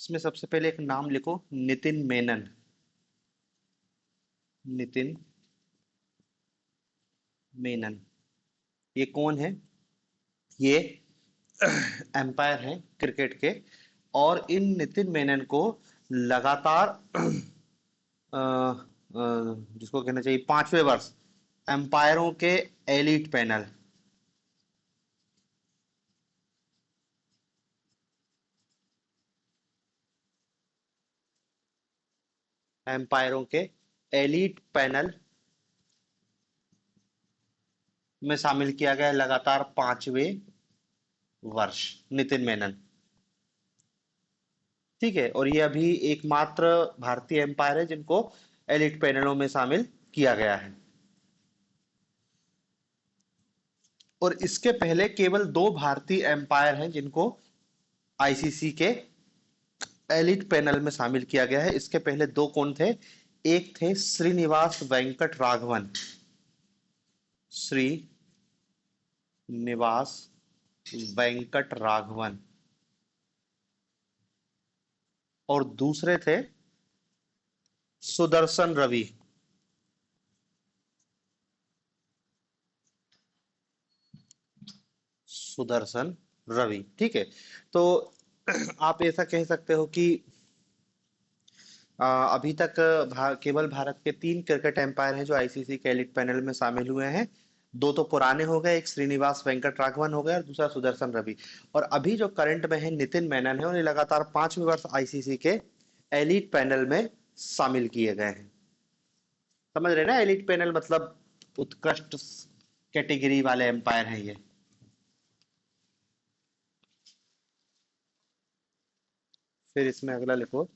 इसमें सबसे पहले एक नाम लिखो, नितिन मेनन। नितिन मेनन, ये कौन है? ये एम्पायर हैं क्रिकेट के। और इन नितिन मेनन को लगातार जिसको कहना चाहिए 5वें वर्ष एम्पायरों के एलीट पैनल, एम्पायरों के एलीट पैनल में शामिल किया गया है लगातार 5वें वर्ष नितिन मेनन। ठीक है, और ये अभी एकमात्र भारतीय एम्पायर है जिनको एलिट पैनलों में शामिल किया गया है। और इसके पहले केवल दो भारतीय एम्पायर हैं जिनको आईसीसी के एलिट पैनल में शामिल किया गया है। इसके पहले दो कौन थे? एक थे श्रीनिवास वेंकट राघवन, श्रीनिवास वेंकट राघवन, और दूसरे थे सुदर्शन रवि। सुदर्शन रवि, ठीक है। तो आप ऐसा कह सकते हो कि अभी तक केवल भारत के 3 क्रिकेट एम्पायर हैं जो आईसीसी के एलिट पैनल में शामिल हुए हैं। दो तो पुराने हो गए, एक श्रीनिवास वेंकट राघवन हो गया और दूसरा सुदर्शन रवि। और अभी जो करंट में है नितिन मेनन है, उन्हें लगातार 5वें वर्ष आईसीसी के एलिट पैनल में शामिल किए गए हैं। समझ रहे हैं ना? एलिट पैनल मतलब उत्कृष्ट कैटेगरी वाले एम्पायर हैं ये। फिर इसमें अगला लिखो,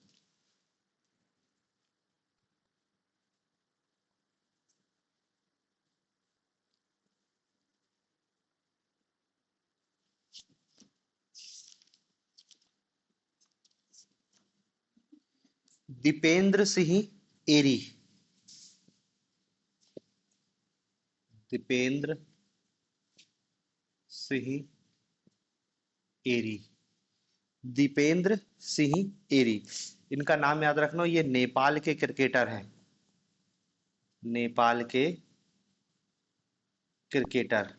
दीपेंद्र सिंह एरी। दीपेंद्र सिंह एरी, दीपेंद्र सिंह एरी, इनका नाम याद रखना, ये नेपाल के क्रिकेटर हैं। नेपाल के क्रिकेटर,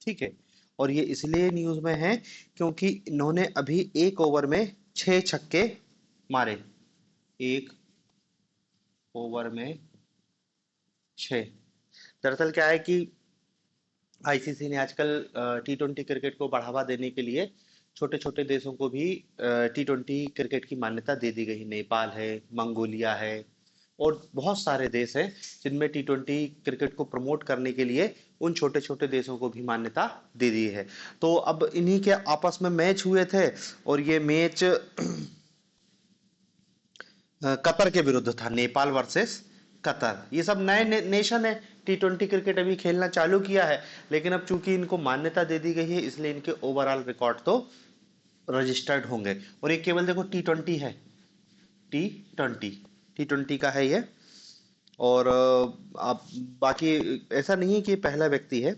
ठीक है। और ये इसलिए न्यूज में है क्योंकि इन्होंने अभी एक ओवर में 6 छक्के मारे। एक ओवर में 6। दरअसल क्या है कि आईसीसी ने आजकल टी20 क्रिकेट को बढ़ावा देने के लिए छोटे छोटे देशों को भी टी20 क्रिकेट की मान्यता दे दी गई। नेपाल है, मंगोलिया है, और बहुत सारे देश हैं जिनमें टी20 क्रिकेट को प्रमोट करने के लिए उन छोटे छोटे देशों को भी मान्यता दे दी है। तो अब इन्हीं के आपस में मैच हुए थे, और ये मैच कतर के विरुद्ध था, नेपाल वर्सेस कतर। ये सब नए नेशन है, टी20 क्रिकेट अभी खेलना चालू किया है, लेकिन अब चूंकि इनको मान्यता दे दी गई है इसलिए इनके ओवरऑल रिकॉर्ड तो रजिस्टर्ड होंगे। और ये केवल देखो टी20 है, टी20, टी20 का है ये। और आप बाकी ऐसा नहीं है कि ये पहला व्यक्ति है।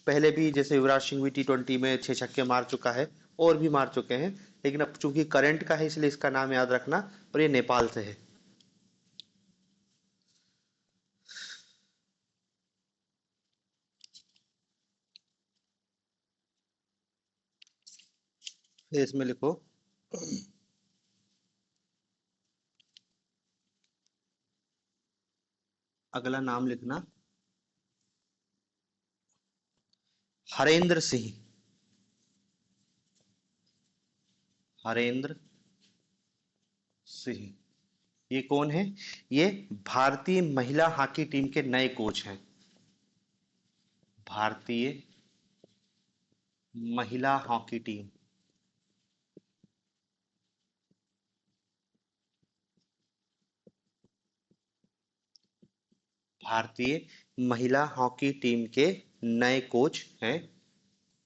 पहले भी जैसे युवराज सिंह भी टी20 में 6 छक्के मार चुका है, और भी मार चुके हैं, लेकिन अब चूंकि करंट का है इसलिए इसका नाम याद रखना। और ये नेपाल से है। फिर इसमें लिखो, अगला नाम लिखना, हरेंद्र सिंह। हरेंद्र सिंह, ये कौन है? ये भारतीय महिला हॉकी टीम के नए कोच हैं। भारतीय महिला हॉकी टीम, भारतीय महिला हॉकी टीम के नए कोच हैं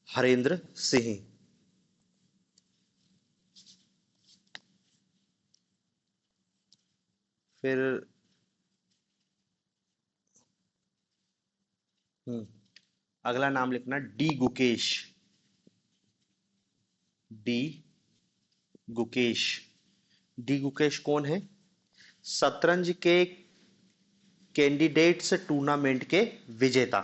हरेंद्र सिंह। फिर हम्म, अगला नाम लिखना, D Gukesh. D Gukesh, D Gukesh कौन है? शतरंज के कैंडिडेट्स टूर्नामेंट के विजेता।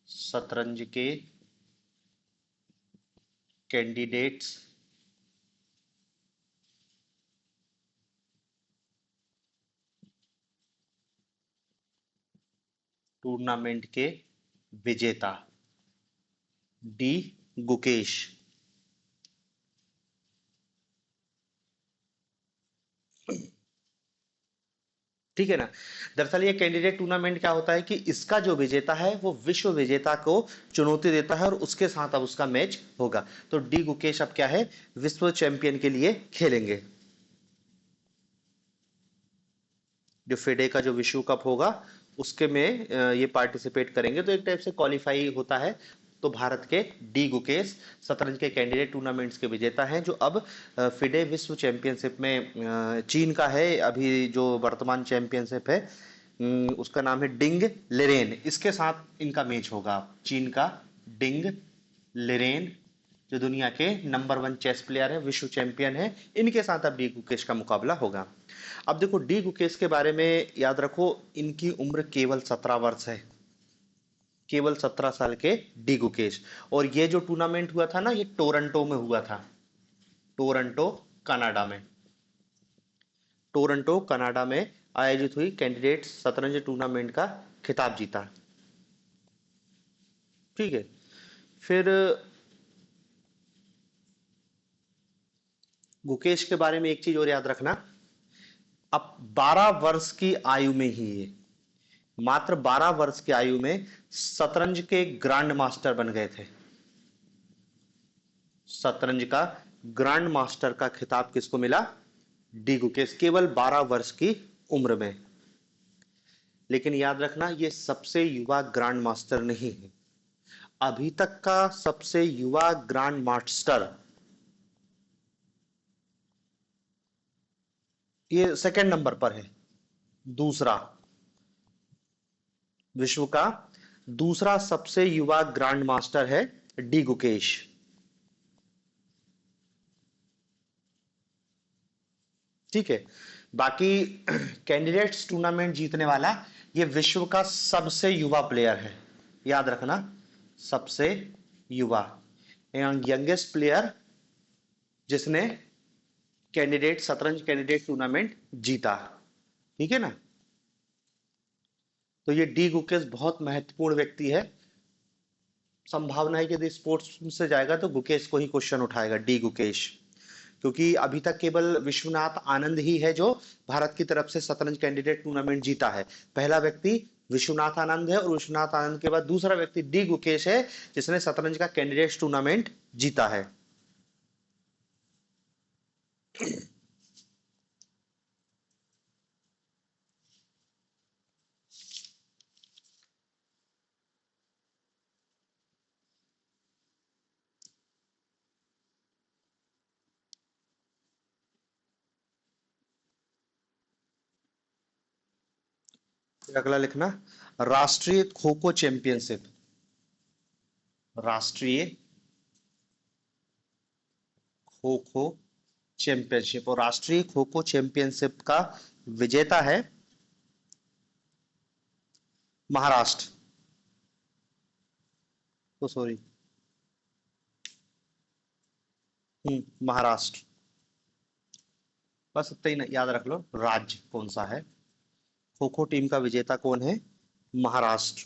शतरंज के कैंडिडेट्स टूर्नामेंट के विजेता डी गुकेश। ठीक है ना। दरअसल ये कैंडिडेट टूर्नामेंट क्या होता है कि इसका जो विजेता है वो विश्व विजेता को चुनौती देता है और उसके साथ अब उसका मैच होगा। तो डी गुकेश अब क्या है, विश्व चैंपियन के लिए खेलेंगे। जो फिडे का जो विश्व कप होगा उसके में ये पार्टिसिपेट करेंगे, तो एक टाइप से क्वालिफाई होता है। तो भारत के डी गुकेश शतरंज के कैंडिडेट टूर्नामेंट्स के विजेता हैं, जो अब फिडे विश्व चैंपियनशिप में चीन का है अभी जो वर्तमान चैंपियनशिप है। उसका नाम है डिंग लिरेन, इसके साथ इनका मैच होगा। चीन का डिंग लिरेन जो दुनिया के नंबर 1 चेस प्लेयर है, विश्व चैंपियन है, इनके साथ अब डी गुकेश का मुकाबला होगा। अब देखो डी गुकेश के बारे में याद रखो, इनकी उम्र केवल 17 वर्ष है, केवल 17 साल के डी गुकेश। और ये जो टूर्नामेंट हुआ था ना, ये टोरंटो में हुआ था, टोरंटो कनाडा में, टोरंटो कनाडा में आयोजित हुई कैंडिडेट शतरंज टूर्नामेंट का खिताब जीता। ठीक है। फिर गुकेश के बारे में एक चीज और याद रखना, अब 12 वर्ष की आयु में ही ये, मात्र 12 वर्ष की आयु में शतरंज के ग्रैंड मास्टर बन गए थे। शतरंज का ग्रैंड मास्टर का खिताब किसको मिला? डी गुकेश, केवल 12 वर्ष की उम्र में। लेकिन याद रखना ये सबसे युवा ग्रैंड मास्टर नहीं है। अभी तक का सबसे युवा ग्रैंड मास्टर ये सेकंड नंबर पर है, दूसरा, विश्व का दूसरा सबसे युवा ग्रैंड मास्टर है डी गुकेश। ठीक है। बाकी कैंडिडेट्स टूर्नामेंट जीतने वाला ये विश्व का सबसे युवा प्लेयर है, याद रखना, सबसे युवा, यंगेस्ट प्लेयर जिसने कैंडिडेट शतरंज कैंडिडेट टूर्नामेंट जीता। ठीक है ना। तो ये डी गुकेश बहुत महत्वपूर्ण व्यक्ति है। संभावना है कि यदि स्पोर्ट्स से जाएगा तो गुकेश को ही क्वेश्चन उठाएगा, डी गुकेश, क्योंकि अभी तक केवल विश्वनाथ आनंद ही है जो भारत की तरफ से शतरंज कैंडिडेट टूर्नामेंट जीता है। पहला व्यक्ति विश्वनाथ आनंद है और विश्वनाथ आनंद के बाद दूसरा व्यक्ति डी गुकेश है जिसने शतरंज का कैंडिडेट टूर्नामेंट जीता है। अगला लिखना, राष्ट्रीय खो खो चैंपियनशिप, राष्ट्रीय खो खो चैंपियनशिप, और राष्ट्रीय खो खो चैंपियनशिप का विजेता है महाराष्ट्र, तो सॉरी, महाराष्ट्र। बस इतना ही याद रख लो राज्य कौन सा है। खो खो टीम का विजेता कौन है? महाराष्ट्र।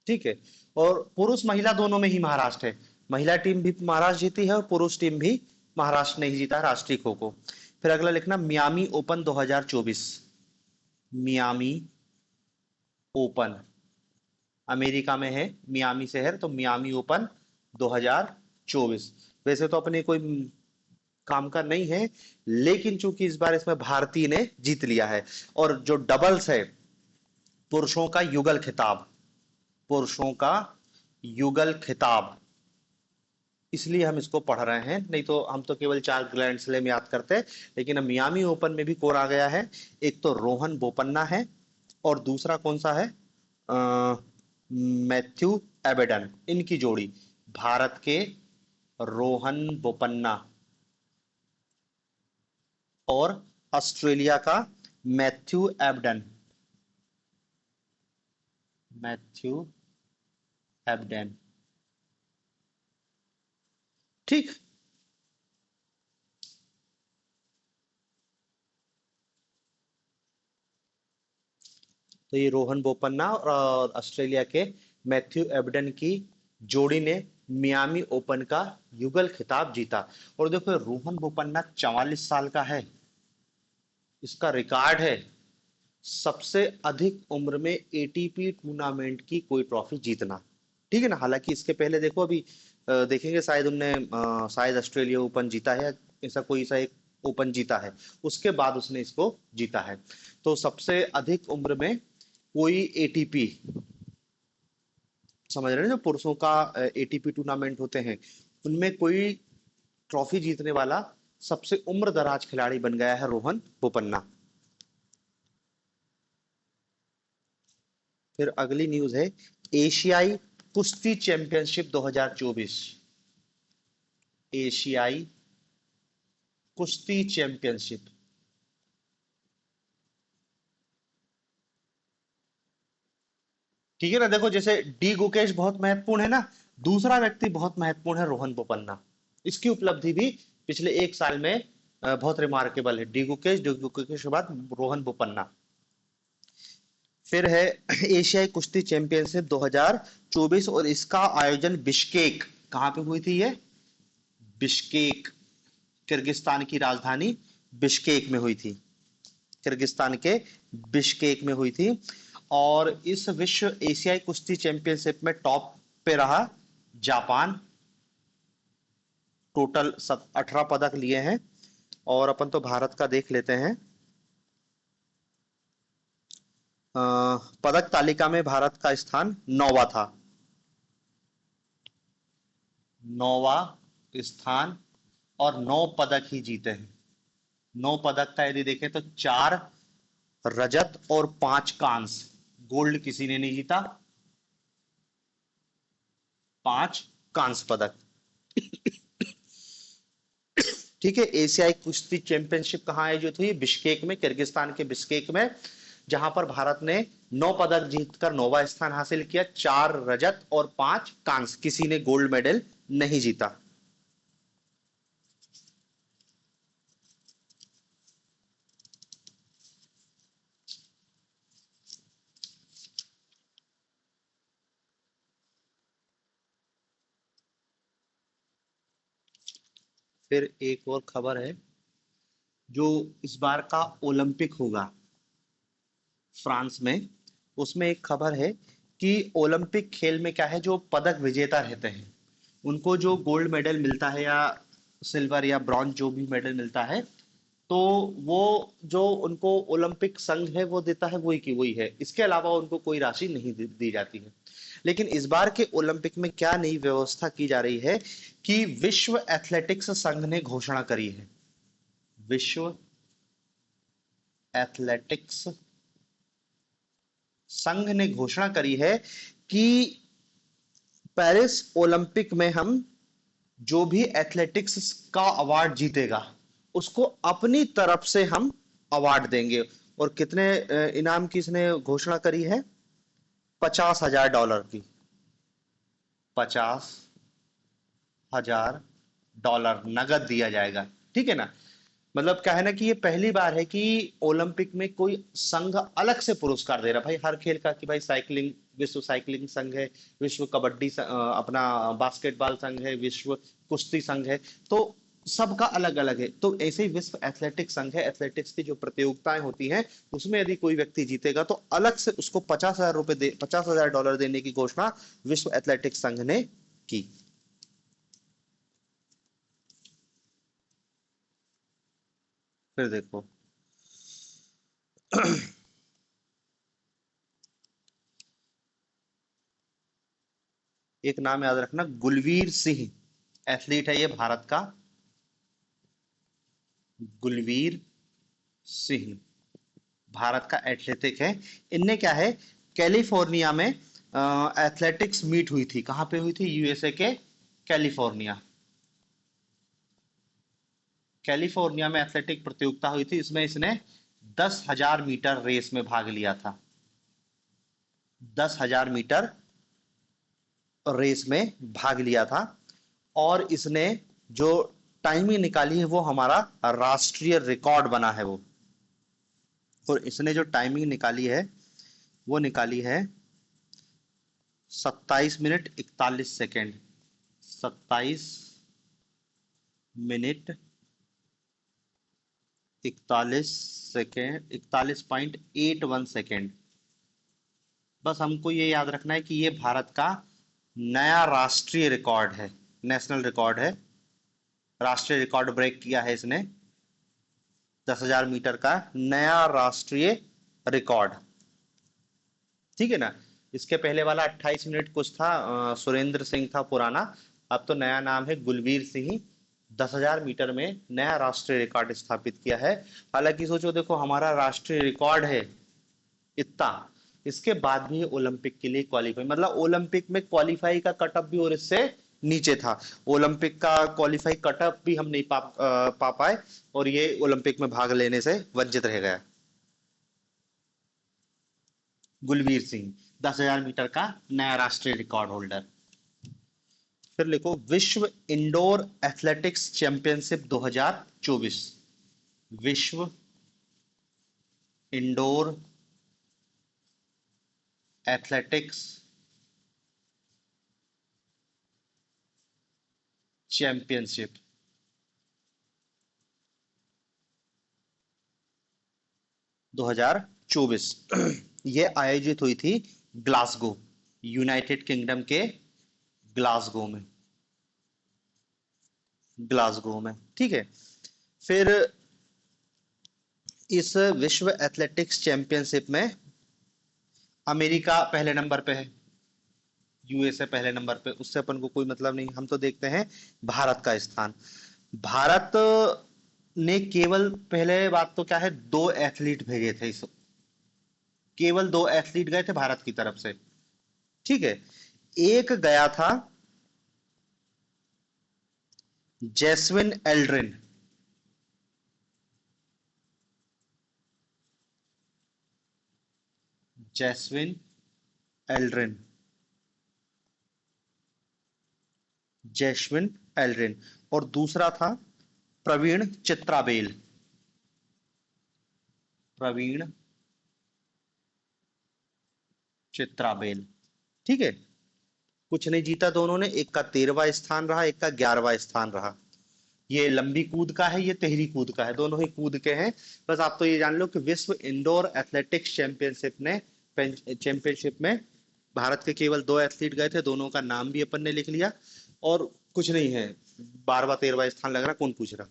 ठीक है। और पुरुष महिला दोनों में ही महाराष्ट्र है, महिला टीम भी महाराष्ट्र जीती है और पुरुष टीम भी महाराष्ट्र ने ही जीता है राष्ट्रीय खो खो। फिर अगला लिखना, Miami open 2024, Miami open, America में है मियामी शहर, तो मियामी ओपन 2024। वैसे तो अपने कोई काम का नहीं है, लेकिन चूंकि इस बार इसमें भारतीय ने जीत लिया है। और जो डबल्स है, पुरुषों का युगल खिताब, पुरुषों का युगल खिताब, इसलिए हम इसको पढ़ रहे हैं, नहीं तो हम तो केवल 4 ग्रैंड स्लैम याद करते हैं। लेकिन अब मियामी ओपन में भी कोर आ गया है। एक तो रोहन बोपन्ना है और दूसरा कौन सा है, मैथ्यू एबेडन, इनकी जोड़ी। भारत के रोहन बोपन्ना और ऑस्ट्रेलिया का मैथ्यू एबडन, मैथ्यू एबडन। ठीक। तो ये रोहन बोपन्ना और ऑस्ट्रेलिया के मैथ्यू एबडन की जोड़ी ने मियामी ओपन का युगल खिताब जीता। और देखो रोहन बोपन्ना 44 साल का है, इसका रिकॉर्ड है सबसे अधिक उम्र में एटीपी टूर्नामेंट की कोई ट्रॉफी जीतना। ठीक है ना। हालांकि इसके पहले देखो अभी देखेंगे शायद उनने शायद ऑस्ट्रेलिया ओपन जीता है, ऐसा कोई सा एक ओपन जीता है, उसके बाद उसने इसको जीता है। तो सबसे अधिक उम्र में कोई एटीपी, समझ रहे हैं, जो पुरुषों का एटीपी टूर्नामेंट होते हैं उनमें कोई ट्रॉफी जीतने वाला सबसे उम्र दराज खिलाड़ी बन गया है रोहन बोपन्ना। फिर अगली न्यूज है एशियाई कुश्ती चैंपियनशिप 2024। एशियाई कुश्ती चैंपियनशिप। ठीक है ना। देखो जैसे डी गुकेश बहुत महत्वपूर्ण है ना, दूसरा व्यक्ति बहुत महत्वपूर्ण है रोहन बोपन्ना। इसकी उपलब्धि भी पिछले एक साल में बहुत रिमार्केबल है। डी गुकेश के बाद रोहन बोपन्ना। फिर है एशियाई कुश्ती चैंपियनशिप 2024 और इसका आयोजन बिश्केक, कहां पे हुई थी ये? बिश्केक, किर्गिस्तान की राजधानी बिश्केक में हुई थी। किर्गिस्तान के बिश्केक में हुई थी। और इस विश्व एशियाई कुश्ती चैंपियनशिप में टॉप पे रहा जापान। टोटल 18 पदक लिए हैं। और अपन तो भारत का देख लेते हैं। पदक तालिका में भारत का स्थान 9वां था, 9वां स्थान। और 9 पदक ही जीते हैं। 9 पदक का यदि देखें तो 4 रजत और 5 कांस्य। गोल्ड किसी ने नहीं जीता, 5 कांस्य पदक। ठीक है। एशियाई कुश्ती चैंपियनशिप कहाँ आयोजित हुई? बिश्केक में, किर्गिस्तान के बिश्केक में, जहां पर भारत ने 9 पदक जीतकर 9वां स्थान हासिल किया। 4 रजत और 5 कांस्य, किसी ने गोल्ड मेडल नहीं जीता। फिर एक और खबर है, जो इस बार का ओलंपिक होगा फ्रांस में, उसमें एक खबर है कि ओलंपिक खेल में क्या है, जो पदक विजेता रहते हैं उनको जो गोल्ड मेडल मिलता है या सिल्वर या ब्रॉन्ज जो भी मेडल मिलता है, तो वो जो उनको ओलंपिक संघ है वो देता है, वही की वही है। इसके अलावा उनको कोई राशि नहीं दी जाती है। लेकिन इस बार के ओलंपिक में क्या नई व्यवस्था की जा रही है कि विश्व एथलेटिक्स संघ ने घोषणा करी है, विश्व एथलेटिक्स संघ ने घोषणा करी है कि पेरिस ओलंपिक में हम जो भी एथलेटिक्स का अवार्ड जीतेगा उसको अपनी तरफ से हम अवार्ड देंगे। और कितने इनाम की इसने घोषणा करी है? $50,000 की। $50,000 नगद दिया जाएगा। ठीक है ना। मतलब क्या है ना कि ये पहली बार है कि ओलंपिक में कोई संघ अलग से पुरस्कार दे रहा है। भाई हर खेल का कि भाई साइकिलिंग, विश्व साइकिलिंग संघ है, विश्व कबड्डी अपना बास्केटबॉल संघ है, विश्व कुश्ती संघ है, तो सबका अलग अलग है। तो ऐसे ही विश्व एथलेटिक्स संघ है, एथलेटिक्स की जो प्रतियोगिताएं होती हैं उसमें यदि कोई व्यक्ति जीतेगा तो अलग से उसको $50,000 देने की घोषणा विश्व एथलेटिक्स संघ ने की। फिर देखो एक नाम याद रखना, गुलवीर सिंह, एथलीट है ये भारत का, गुलवीर सिंह भारत का एथलेटिक है। इनने क्या है, कैलिफोर्निया में एथलेटिक्स मीट हुई थी, कहाँ पे हुई थी? यूएसए के कैलिफोर्निया। कैलिफोर्निया में एथलेटिक प्रतियोगिता हुई थी, इसमें इसने 10,000 मीटर रेस में भाग लिया था। 10,000 मीटर रेस में भाग लिया था। और इसने जो टाइमिंग निकाली है वो हमारा राष्ट्रीय रिकॉर्ड बना है वो। और इसने जो टाइमिंग निकाली है वो निकाली है 27 minute 41 second. 27 minute 41 second, 41.81 second. बस हमको ये याद रखना है कि ये भारत का नया राष्ट्रीय रिकॉर्ड है, नेशनल रिकॉर्ड है। राष्ट्रीय रिकॉर्ड ब्रेक किया है इसने, 10,000 मीटर का नया राष्ट्रीय रिकॉर्ड। ठीक है ना? इसके पहले वाला 28 मिनट कुछ था, सुरेंद्र सिंह था पुराना। अब तो नया नाम है गुलवीर सिंह। 10,000 मीटर में नया राष्ट्रीय रिकॉर्ड स्थापित किया है। हालांकि सोचो, देखो हमारा राष्ट्रीय रिकॉर्ड है इतना, इसके बाद भी ये ओलंपिक के लिए क्वालिफाई, मतलब ओलंपिक में क्वालिफाई का कटअप भी और इससे नीचे था। ओलंपिक का क्वालिफाई कटअप भी हम नहीं पा पाए, और ये ओलंपिक में भाग लेने से वंचित रह गया। गुलवीर सिंह 10,000 मीटर का नया राष्ट्रीय रिकॉर्ड होल्डर। फिर लिखो विश्व इंडोर एथलेटिक्स चैंपियनशिप 2024। विश्व इंडोर एथलेटिक्स चैंपियनशिप 2024 ये आयोजित हुई थी ग्लासगो, यूनाइटेड किंगडम के ग्लासगो में। ग्लासगो में, ठीक है। फिर इस विश्व एथलेटिक्स चैंपियनशिप में अमेरिका पहले नंबर पे है, यूएसए पहले नंबर पे, उससे अपन को कोई मतलब नहीं। हम तो देखते हैं भारत का स्थान। भारत ने केवल, पहले बात तो क्या है, 2 एथलीट भेजे थे इस, केवल 2 एथलीट गए थे भारत की तरफ से। ठीक है। एक गया था जैस्विन एल्ड्रिन। जैस्विन एल्ड्रिन। जैस्विन एल्ड्रिन। और दूसरा था प्रवीण चित्राबेल। प्रवीण चित्राबेल। ठीक है। कुछ नहीं जीता दोनों ने, एक का 13वां स्थान रहा, एक का 11वां स्थान रहा। ये लंबी कूद का है, ये तिहरी कूद का है, दोनों ही कूद के हैं। बस आप तो ये जान लो कि विश्व इंडोर एथलेटिक्स चैंपियनशिप में भारत के केवल 2 एथलीट गए थे, दोनों का नाम भी अपन ने लिख लिया। और कुछ नहीं है, 12वां 13वां स्थान लग रहा, कौन पूछ रहा।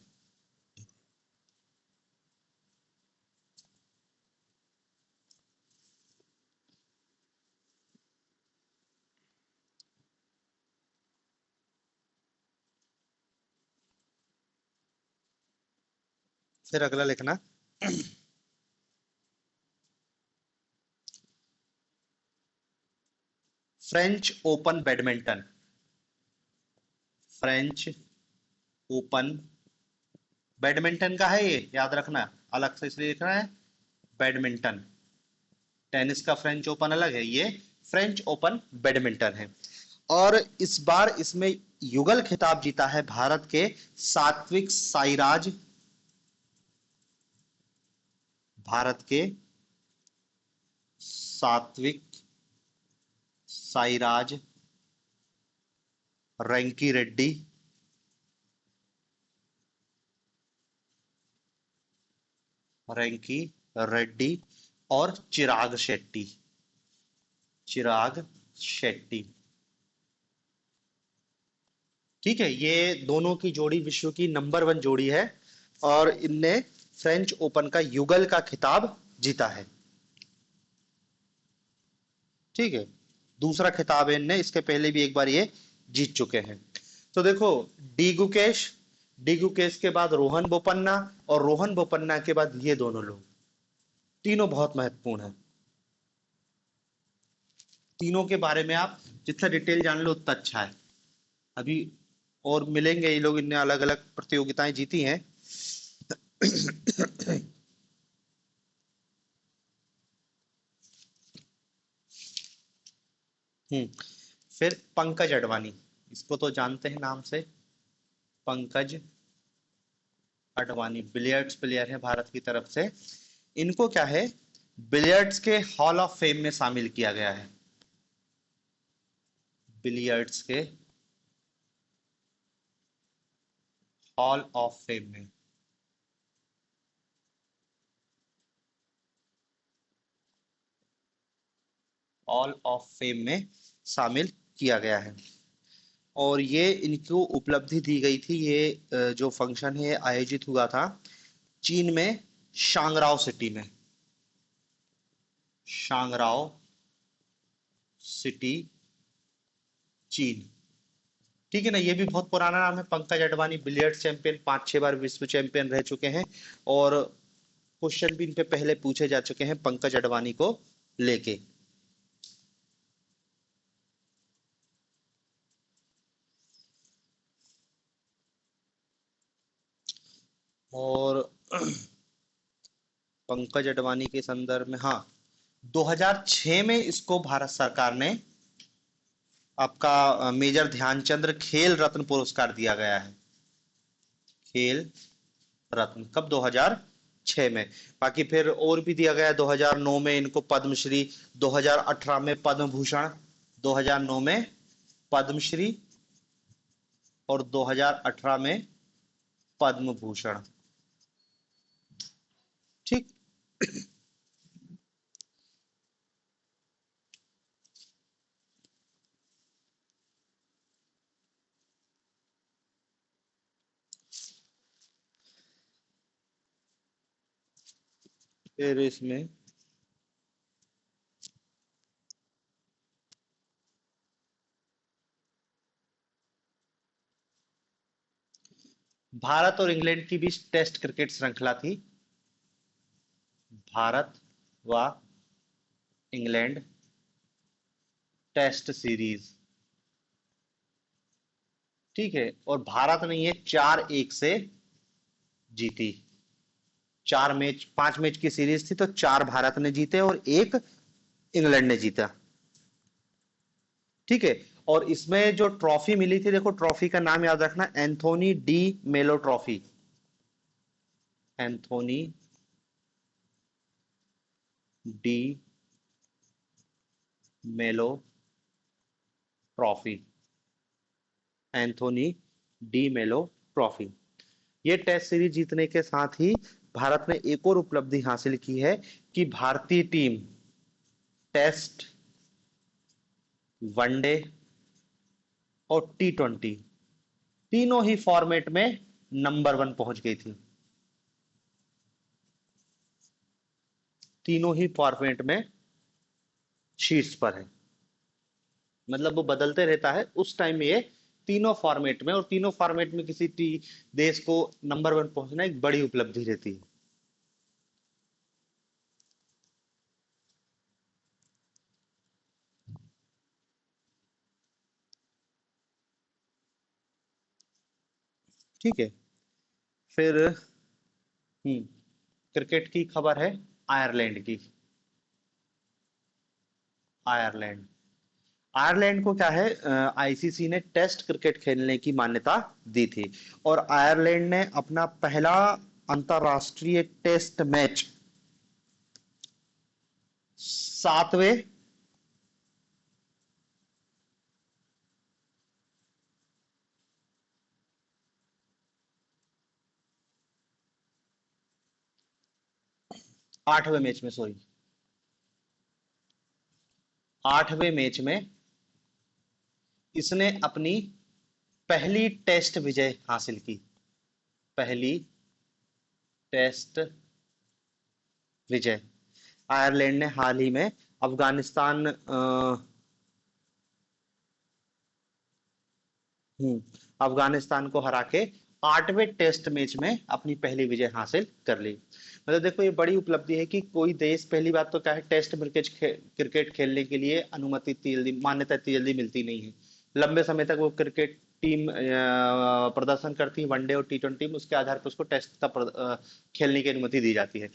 फिर अगला लिखना, French open badminton. French open badminton का है, ये याद रखना, अलग से इसलिए लिखना है बैडमिंटन। टेनिस का फ्रेंच ओपन अलग है, ये फ्रेंच ओपन बैडमिंटन है। और इस बार इसमें युगल खिताब जीता है भारत के सात्विक साईराज। भारत के सात्विक साईराज रैंकी रेड्डी। रैंकी रेड्डी और चिराग शेट्टी। चिराग शेट्टी। ठीक है, ये दोनों की जोड़ी विश्व की नंबर 1 जोड़ी है, और इनने फ्रेंच ओपन का युगल का खिताब जीता है। ठीक है, दूसरा खिताब है इनने, इसके पहले भी एक बार ये जीत चुके हैं। तो देखो, डी गुकेश, डी गुकेश के बाद रोहन बोपन्ना, और रोहन बोपन्ना के बाद ये दोनों लोग, तीनों बहुत महत्वपूर्ण है। तीनों के बारे में आप जितना डिटेल जान लो उतना अच्छा है। अभी और मिलेंगे ये लोग, इनने अलग अलग प्रतियोगिताएं जीती हैं। हम्म। फिर पंकज अडवाणी, इसको तो जानते हैं नाम से। पंकज अडवाणी बिलियर्ड्स प्लेयर है भारत की तरफ से। इनको क्या है, बिलियर्ड्स के हॉल ऑफ फेम में शामिल किया गया है। बिलियर्ड्स के हॉल ऑफ फेम में। हॉल ऑफ फेम में शामिल किया गया है। और ये इनको उपलब्धि दी गई थी, ये जो फंक्शन है आयोजित हुआ था चीन में, शांगराओ सिटी में। शांगराओ सिटी, चीन। ठीक है ना, ये भी बहुत पुराना नाम है। पंकज अडवाणी बिलियर्ड्स चैंपियन, 5-6 बार विश्व चैंपियन रह चुके हैं। और क्वेश्चन भी इन पे पहले पूछे जा चुके हैं पंकज अडवाणी को लेके। और पंकज अडवाणी के संदर्भ में, हाँ, 2006 में इसको भारत सरकार ने आपका मेजर ध्यानचंद्र खेल रत्न पुरस्कार दिया गया है। खेल रत्न कब, 2006 में। बाकी फिर और भी दिया गया है, 2009 में इनको पद्मश्री, 2018 में पद्म भूषण, 2009 में पद्मश्री और 2018 में पद्म भूषण। ठीक। फिर इसमें भारत और इंग्लैंड की बीच टेस्ट क्रिकेट श्रृंखला थी। भारत व इंग्लैंड टेस्ट सीरीज। ठीक है, और भारत ने ये 4-1 से जीती। 4 मैच, 5 मैच की सीरीज थी, तो 4 भारत ने जीते और 1 इंग्लैंड ने जीता। ठीक है। और इसमें जो ट्रॉफी मिली थी, देखो ट्रॉफी का नाम याद रखना, एंथोनी डी मेलो ट्रॉफी। एंथोनी डी मेलो ट्रॉफी। एंथोनी डी मेलो ट्रॉफी। ये टेस्ट सीरीज जीतने के साथ ही भारत ने एक और उपलब्धि हासिल की है कि भारतीय टीम टेस्ट, वनडे और T20 तीनों ही फॉर्मेट में नंबर 1 पहुंच गई थी। तीनों ही फॉर्मेट में शीर्ष पर है। मतलब वो बदलते रहता है, उस टाइम में ये तीनों फॉर्मेट में, और तीनों फॉर्मेट में किसी देश को नंबर 1 पहुंचना एक बड़ी उपलब्धि रहती है। ठीक है। फिर क्रिकेट की खबर है आयरलैंड की। आयरलैंड। आयरलैंड को क्या है, आईसीसी ने टेस्ट क्रिकेट खेलने की मान्यता दी थी। और आयरलैंड ने अपना पहला अंतरराष्ट्रीय टेस्ट मैच 7वें 8वें मैच में, सॉरी, 8वें मैच में इसने अपनी पहली टेस्ट विजय हासिल की। पहली टेस्ट विजय आयरलैंड ने हाल ही में अफगानिस्तान अफगानिस्तान को हरा के 8वें टेस्ट मैच में अपनी पहली विजय हासिल कर ली। मतलब देखो ये बड़ी उपलब्धि है कि कोई देश, पहली बात तो क्या है, टेस्ट क्रिकेट खेलने के लिए अनुमति इतनी जल्दी, मान्यता इतनी जल्दी मिलती नहीं है। लंबे समय तक वो क्रिकेट टीम प्रदर्शन करती है, वनडे और टी20 में, उसके आधार पर उसको टेस्ट का खेलने की अनुमति दी जाती है।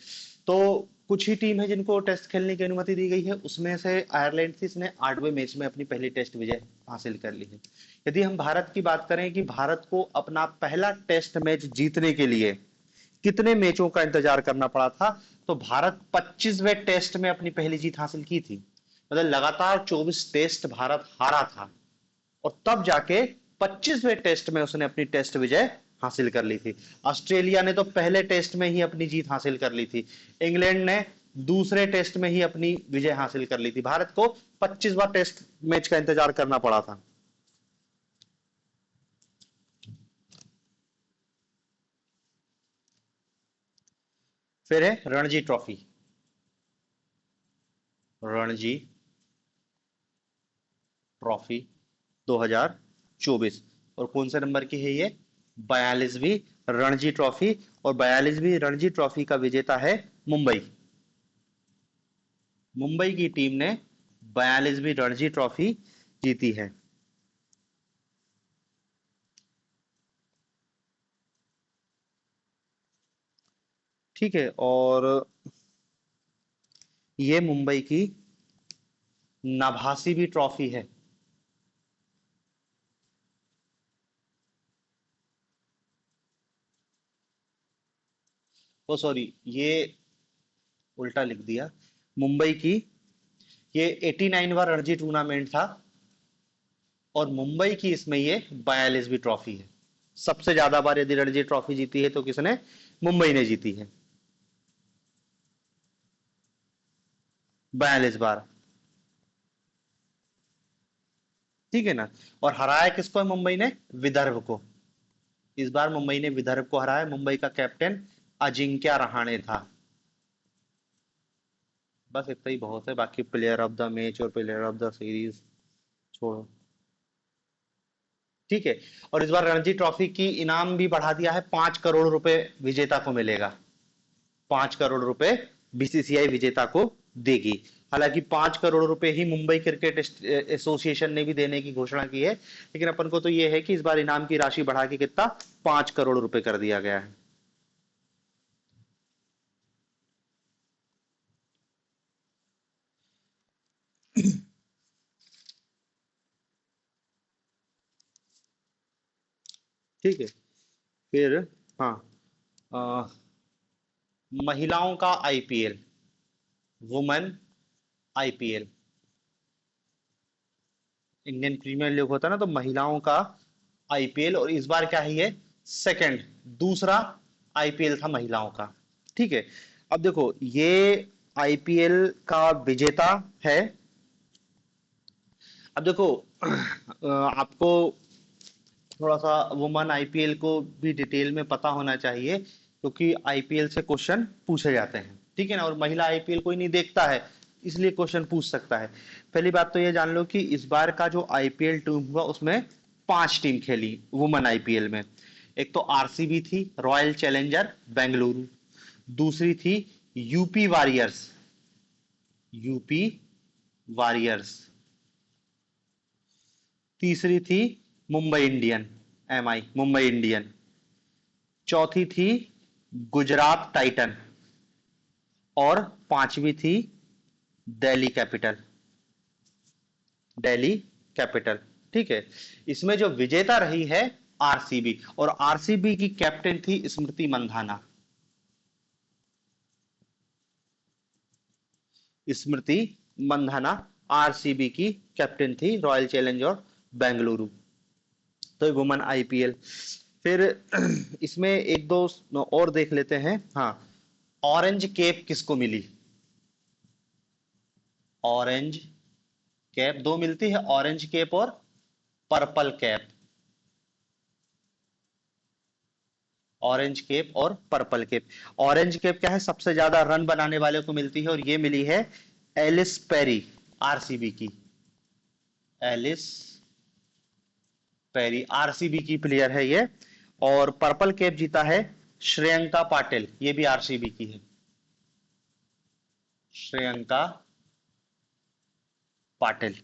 तो कुछ ही टीम है जिनको टेस्ट खेलने की अनुमति दी गई है, उसमें से आयरलैंड थी, इसने 8वें मैच में अपनी पहली टेस्ट विजय हासिल कर ली है। यदि हम भारत की बात करें कि भारत को अपना पहला टेस्ट मैच जीतने के लिए कितने मैचों का इंतजार करना पड़ा था, तो भारत 25वें टेस्ट में अपनी पहली जीत हासिल की थी। मतलब लगातार 24 टेस्ट भारत हारा था और तब जाके 25वें टेस्ट में उसने अपनी टेस्ट विजय हासिल कर ली थी। ऑस्ट्रेलिया ने तो पहले टेस्ट में ही अपनी जीत हासिल कर ली थी, इंग्लैंड ने दूसरे टेस्ट में ही अपनी विजय हासिल कर ली थी। भारत को 25वां टेस्ट मैच का इंतजार करना पड़ा था। फिर है रणजी ट्रॉफी। रणजी ट्रॉफी 2024, और कौन से नंबर की है ये? 42वीं रणजी ट्रॉफी। और 42वीं रणजी ट्रॉफी का विजेता है मुंबई। मुंबई की टीम ने 42वीं रणजी ट्रॉफी जीती है। ठीक है, और ये मुंबई की नभासी भी ट्रॉफी है। ओ सॉरी, ये उल्टा लिख दिया। मुंबई की ये 89वां रणजी टूर्नामेंट था और मुंबई की इसमें ये 42वीं ट्रॉफी है। सबसे ज्यादा बार यदि रणजी ट्रॉफी जीती है तो किसने? मुंबई ने जीती है, 42 बार। ठीक है ना। और हराया किसको है मुंबई ने? विदर्भ को। इस बार मुंबई ने विदर्भ को हराया। मुंबई का कैप्टन अजिंक्य रहाणे था। बस इतना ही बहुत है, बाकी प्लेयर ऑफ द मैच और प्लेयर ऑफ द सीरीज छोड़ो। ठीक है। और इस बार रणजी ट्रॉफी की इनाम भी बढ़ा दिया है, 5 करोड़ रुपए विजेता को मिलेगा। 5 करोड़ रुपए बीसीसीआई विजेता को देगी। हालांकि 5 करोड़ रुपए ही मुंबई क्रिकेट एसोसिएशन ने भी देने की घोषणा की है, लेकिन अपन को तो यह है कि इस बार इनाम की राशि बढ़ा के कितना, 5 करोड़ रुपए कर दिया गया है। ठीक है। फिर हाँ, अ, महिलाओं का IPL, women IPL, Indian Premier League होता है ना, तो महिलाओं का आईपीएल, और इस बार क्या है ये? सेकंड, दूसरा आईपीएल था महिलाओं का। ठीक है। अब देखो ये आईपीएल का विजेता है। अब देखो आपको थोड़ा सा वुमेन आईपीएल को भी डिटेल में पता होना चाहिए, क्योंकि आईपीएल से क्वेश्चन पूछे जाते हैं। ठीक है ना। और महिला आईपीएल कोई नहीं देखता है, इसलिए क्वेश्चन पूछ सकता है। पहली बात तो ये जान लो कि इस बार का जो आईपीएल टीम हुआ उसमें 5 टीम खेली वुमेन आईपीएल में। एक तो आरसीबी थी, रॉयल चैलेंजर बेंगलुरु। दूसरी थी यूपी वॉरियर्स, यूपी वॉरियर्स। तीसरी थी Mumbai Indian, MI Mumbai Indian. चौथी थी गुजरात टाइटन, और पांचवी थी दिल्ली कैपिटल, दिल्ली कैपिटल। ठीक है। इसमें जो विजेता रही है आरसीबी, और आरसीबी की कैप्टन थी स्मृति मंधाना। स्मृति मंधाना आरसीबी की कैप्टन थी, रॉयल चैलेंजर बेंगलुरु। तो वुमेन आईपीएल। फिर इसमें एक दो और देख लेते हैं। हाँ, ऑरेंज केप किसको मिली? ऑरेंज कैप दो मिलती है, ऑरेंज कैप और पर्पल कैप। ऑरेंज कैप और पर्पल कैप। ऑरेंज कैप क्या है? सबसे ज्यादा रन बनाने वाले को मिलती है, और ये मिली है एलिस पेरी, आरसीबी की। एलिस पेरी आरसीबी की प्लेयर है ये। और पर्पल कैप जीता है श्रेयंका पाटिल, ये भी आरसीबी की है, श्रेयंका पाटिल,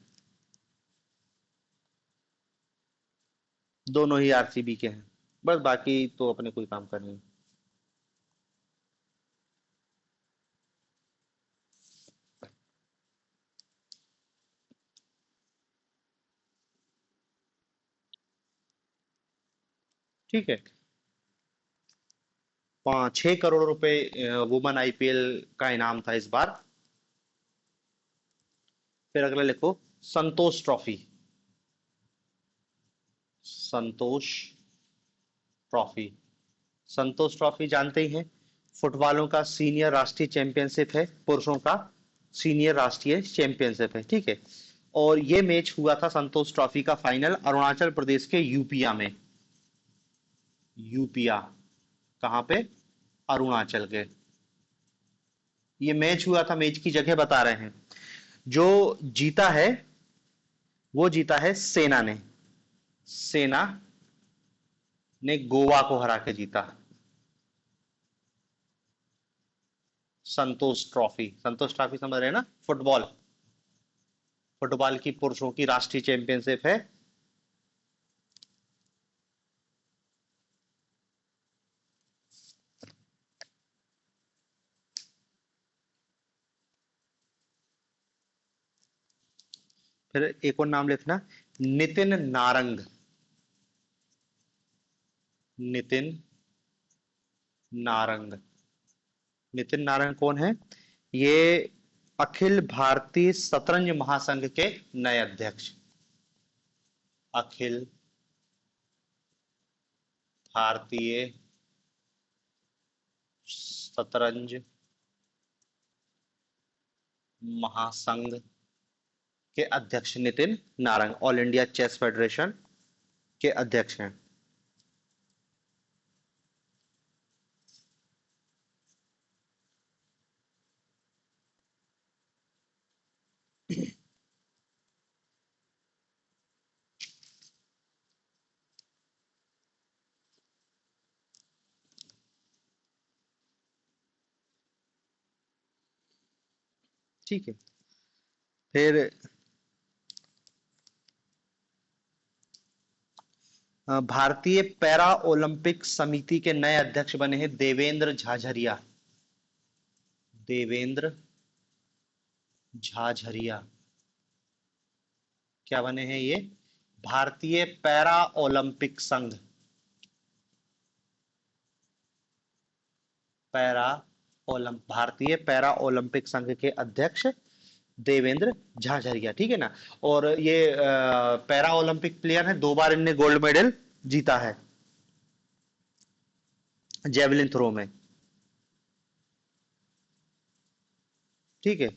दोनों ही आरसीबी के हैं। बस बाकी तो अपने कोई काम करने नहीं। ठीक है, 6 करोड़ रुपए वुमेन आईपीएल का इनाम था इस बार। फिर अगला लिखो, संतोष ट्रॉफी, संतोष ट्रॉफी। संतोष ट्रॉफी जानते ही हैं, फुटबॉलों का सीनियर राष्ट्रीय चैंपियनशिप है, पुरुषों का सीनियर राष्ट्रीय चैंपियनशिप है, ठीक है। और ये मैच हुआ था संतोष ट्रॉफी का फाइनल अरुणाचल प्रदेश के यूपिया में, यूपिया, कहां पे, अरुणाचल के। ये मैच हुआ था, मैच की जगह बता रहे हैं। जो जीता है वो जीता है सेना ने, सेना ने गोवा को हरा के जीता संतोष ट्रॉफी। संतोष ट्रॉफी समझ रहे हैं ना, फुटबॉल, फुटबॉल की पुरुषों की राष्ट्रीय चैंपियनशिप है। फिर एक और नाम लिखना, नितिन नारंग, नितिन नारंग। नितिन नारंग कौन है? ये अखिल भारतीय शतरंज महासंघ के नए अध्यक्ष, अखिल भारतीय शतरंज महासंघ के अध्यक्ष Nitin Narang, all India chess federation के अध्यक्ष हैं। ठीक है, फिर भारतीय पैरा ओलंपिक समिति के नए अध्यक्ष बने हैं देवेंद्र झाझरिया, देवेंद्र झाझरिया। क्या बने हैं ये? भारतीय पैरा ओलंपिक संघ, पैरा भारतीय पैरा ओलंपिक संघ के अध्यक्ष देवेंद्र झाझरिया, ठीक है ना। और ये पैरा ओलंपिक प्लेयर है, 2 बार इनने गोल्ड मेडल जीता है जेवलिन थ्रो में, ठीक है।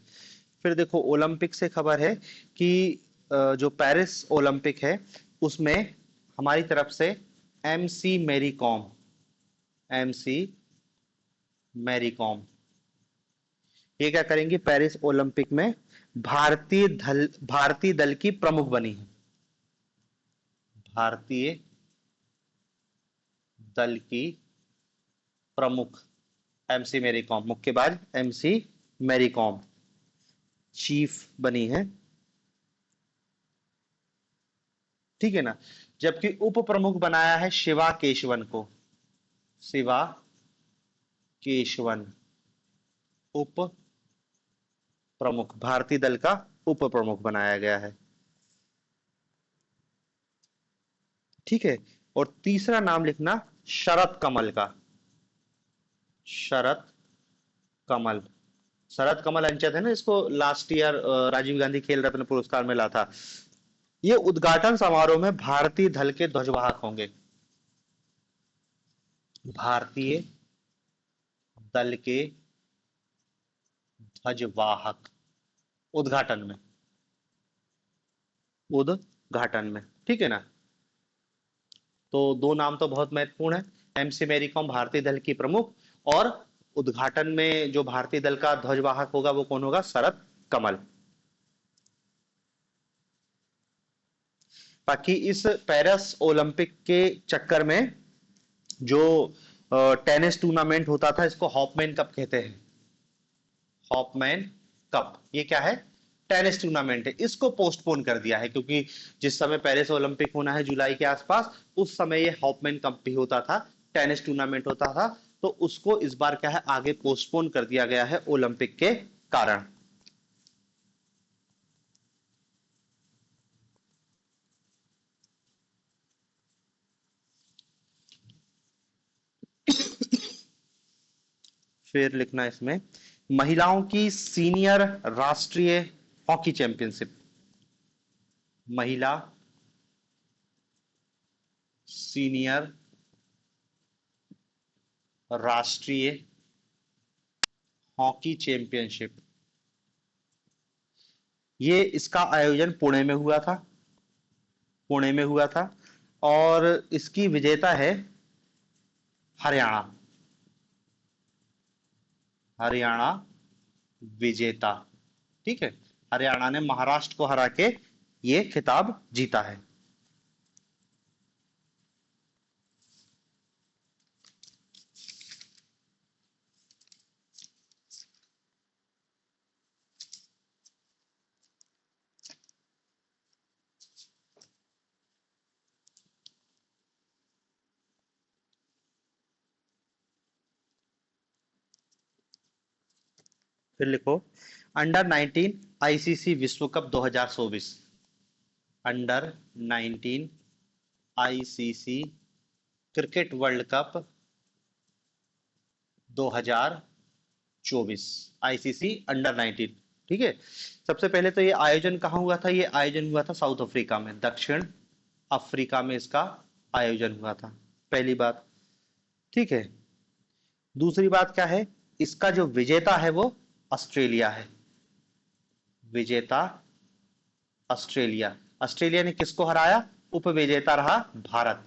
फिर देखो ओलंपिक से खबर है कि जो पेरिस ओलंपिक है उसमें हमारी तरफ से एमसी मैरी कॉम, एमसी मैरी कॉम, ये क्या करेंगी, पेरिस ओलंपिक में भारतीय दल की प्रमुख बनी है, भारतीय दल की प्रमुख, एमसी मैरी कॉम, मुक्केबाज एमसी मैरी कॉम चीफ बनी है, ठीक है ना। जबकि उप प्रमुख बनाया है शिवा केशवन को, शिवा केशवन उप प्रमुख, भारतीय दल का उप प्रमुख बनाया गया है, ठीक है। और तीसरा नाम लिखना शरत कमल का, शरत कमल। शरत कमल अंचत है ना, इसको लास्ट ईयर राजीव गांधी खेल रत्न पुरस्कार मिला था। ये उद्घाटन समारोह में भारतीय दल के ध्वजवाहक होंगे, भारतीय दल के ध्वजवाहक, उद्घाटन में, उद्घाटन में, ठीक है ना। तो 2 नाम तो बहुत महत्वपूर्ण है, एमसी मैरी कॉम भारतीय दल की प्रमुख, और उद्घाटन में जो भारतीय दल का ध्वजवाहक होगा वो कौन होगा, शरत कमल। बाकी इस पेरिस ओलंपिक के चक्कर में जो टेनिस टूर्नामेंट होता था, इसको हॉपमैन कप कहते हैं। हॉपमैन कप, ये क्या है? टेनिस टूर्नामेंट है। इसको पोस्टपोन कर दिया है क्योंकि जिस समय पेरिस ओलंपिक होना है जुलाई के आसपास, उस समय ये हॉपमैन कप भी होता था, टेनिस टूर्नामेंट होता था। तो उसको इस बार क्या है, आगे पोस्टपोन कर दिया गया है ओलंपिक के कारण। फिर लिखना इसमें, महिलाओं की सीनियर राष्ट्रीय हॉकी चैंपियनशिप। महिला सीनियर राष्ट्रीय हॉकी चैंपियनशिप, ये इसका आयोजन पुणे में हुआ था। पुणे में हुआ था। और इसकी विजेता है हरियाणा। हरियाणा विजेता। ठीक है। हरियाणा ने महाराष्ट्र को हरा के ये खिताब जीता है। फिर लिखो, अंडर 19 आईसीसी विश्व cup 2024। Under 19 ICC cricket world cup 2024। ICC under 19। ठीक है। सबसे पहले तो ये आयोजन कहाँ हुआ था? ये आयोजन हुआ था साउथ अफ्रीका में, दक्षिण अफ्रीका में इसका आयोजन हुआ था। पहली बात। ठीक है। दूसरी बात क्या है, इसका जो विजेता है वो ऑस्ट्रेलिया है। विजेता ऑस्ट्रेलिया। ऑस्ट्रेलिया ने किसको हराया? उपविजेता रहा भारत।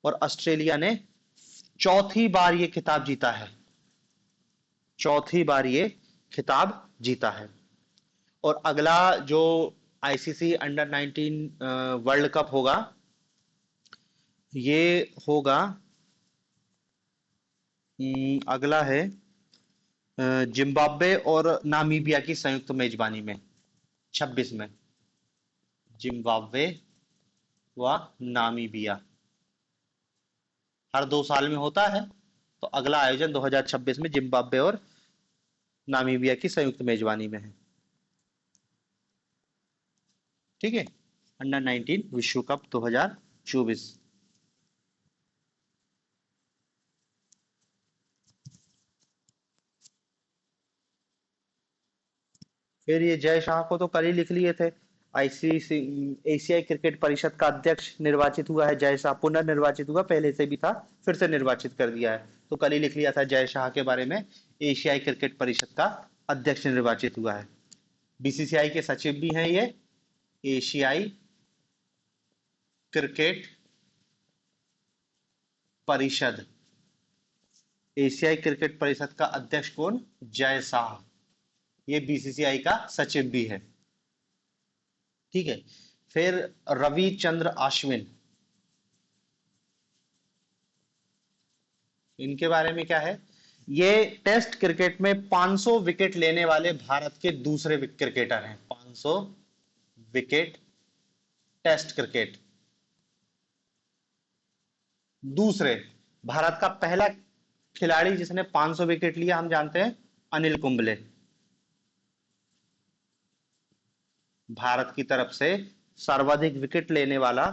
और ऑस्ट्रेलिया ने चौथी बार ये खिताब जीता है। चौथी बार ये खिताब जीता है। और अगला जो आईसीसी अंडर 19 वर्ल्ड कप होगा, ये होगा, अगला है जिम्बाब्वे और नामीबिया की संयुक्त मेजबानी में, 26 में। जिम्बाब्वे व नामीबिया हर 2 साल में होता है। तो अगला आयोजन 2026 में जिम्बाब्वे और नामीबिया की संयुक्त मेजबानी में है। ठीक है। अंडर 19 विश्व कप 2024। फिर ये जय शाह को तो कल ही लिख लिए थे। आईसीसी एशियाई क्रिकेट परिषद का अध्यक्ष निर्वाचित हुआ है जय शाह, पुनर्निर्वाचित हुआ, पहले से भी था, फिर से निर्वाचित कर दिया है। तो कल ही लिख लिया था जय शाह के बारे में। एशियाई क्रिकेट परिषद का अध्यक्ष निर्वाचित हुआ है। बीसीसीआई के सचिव भी हैं ये। एशियाई क्रिकेट परिषद, एशियाई क्रिकेट परिषद का अध्यक्ष कौन? जय शाह। ये बीसीसीआई का सचिव भी है। ठीक है। फिर रविचंद्र अश्विन, इनके बारे में क्या है? ये टेस्ट क्रिकेट में 500 विकेट लेने वाले भारत के दूसरे क्रिकेटर हैं। 500 विकेट टेस्ट क्रिकेट, दूसरे। भारत का पहला खिलाड़ी जिसने 500 विकेट लिया, हम जानते हैं, अनिल कुंबले। भारत की तरफ से सर्वाधिक विकेट लेने वाला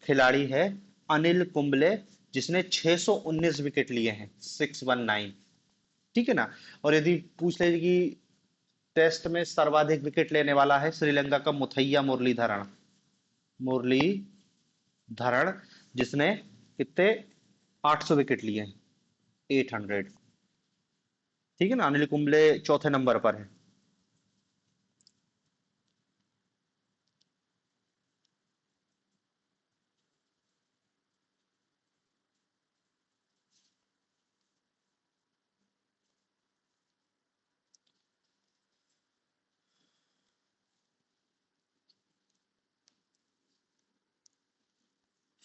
खिलाड़ी है अनिल कुंबले, जिसने 619 विकेट लिए हैं, 619। ठीक है ना। और यदि पूछ ले कि टेस्ट में सर्वाधिक विकेट लेने वाला है, श्रीलंका का मुथैया मुरलीधरन। मुरलीधरन, जिसने कितने, 800 विकेट लिए हैं, 800। ठीक है ना। अनिल कुंबले चौथे नंबर पर है।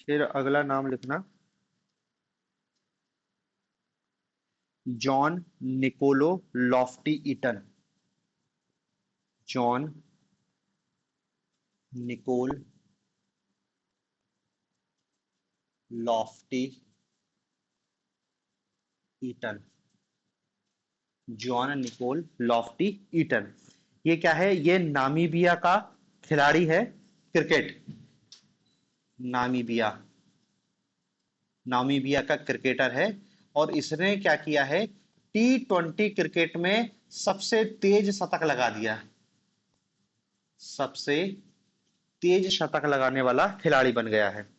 फिर अगला नाम लिखना, John Nicol Loftie Eaton. John Nicol Loftie Eaton. John Nicol Loftie Eaton. ये क्या है? ये नामीबिया का खिलाड़ी है, क्रिकेट। नामीबिया, नामीबिया का क्रिकेटर है। और इसने क्या किया है? T20 क्रिकेट में सबसे तेज शतक लगा दिया। सबसे तेज शतक लगाने वाला खिलाड़ी बन गया है।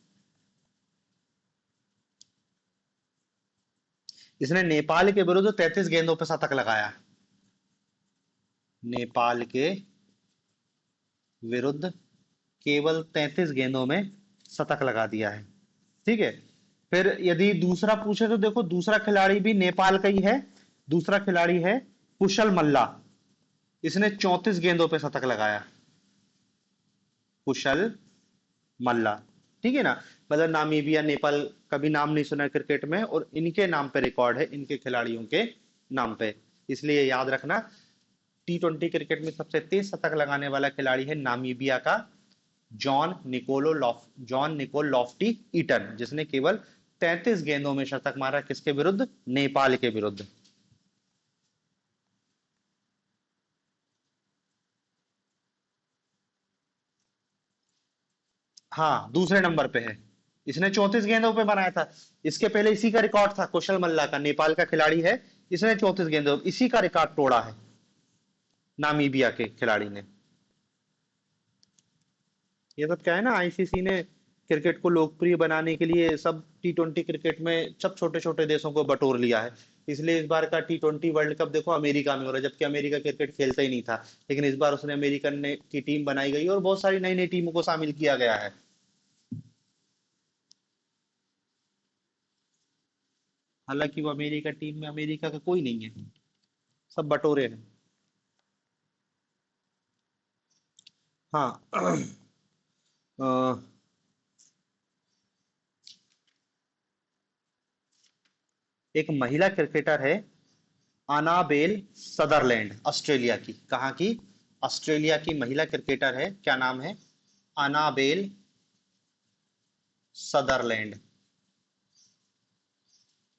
इसने नेपाल के विरुद्ध 33 गेंदों पर शतक लगाया। नेपाल के विरुद्ध केवल 33 गेंदों में शतक लगा दिया है। ठीक है। फिर यदि दूसरा पूछे तो देखो, दूसरा खिलाड़ी भी नेपाल का ही है। दूसरा खिलाड़ी है कुशल मल्ला। इसने 34 गेंदों पे शतक लगाया। कुशल मल्ला। ठीक है ना। मतलब नामीबिया, नेपाल का भी नाम नहीं सुना है क्रिकेट में, और इनके नाम पे रिकॉर्ड है, इनके खिलाड़ियों के नाम पे। इसलिए याद रखना, T20 क्रिकेट में सबसे तेज शतक लगाने वाला खिलाड़ी है नामीबिया का जॉन निकोल लॉफ्टी ईटन, जिसने केवल 33 गेंदों में शतक मारा। किसके विरुद्ध? नेपाल के विरुद्ध। हाँ, दूसरे नंबर पे है। इसने 34 गेंदों पे बनाया था। इसके पहले इसी का रिकॉर्ड था, कुशल मल्ला का, नेपाल का खिलाड़ी है। इसने 34 गेंदों, इसी का रिकॉर्ड तोड़ा है नामीबिया के खिलाड़ी ने। ये सब क्या है ना, आईसीसी ने क्रिकेट को लोकप्रिय बनाने के लिए सब T20 क्रिकेट में सब छोटे छोटे देशों को बटोर लिया है। इसलिए इस बार का T20 वर्ल्ड कप देखो अमेरिका में हो रहा है, जबकि अमेरिका क्रिकेट खेलता ही नहीं था। लेकिन इस बार उसने अमेरिकन ने की टीम बनाई गई और बहुत सारी नई नई टीमों को शामिल किया गया है। हालांकि वो अमेरिका टीम में अमेरिका का कोई नहीं है, सब बटोरे हैं। हाँ। अ, एक महिला क्रिकेटर है, अनाबेल सदरलैंड, ऑस्ट्रेलिया की। कहाँ की? ऑस्ट्रेलिया की महिला क्रिकेटर है। क्या नाम है? Annabel Sutherland.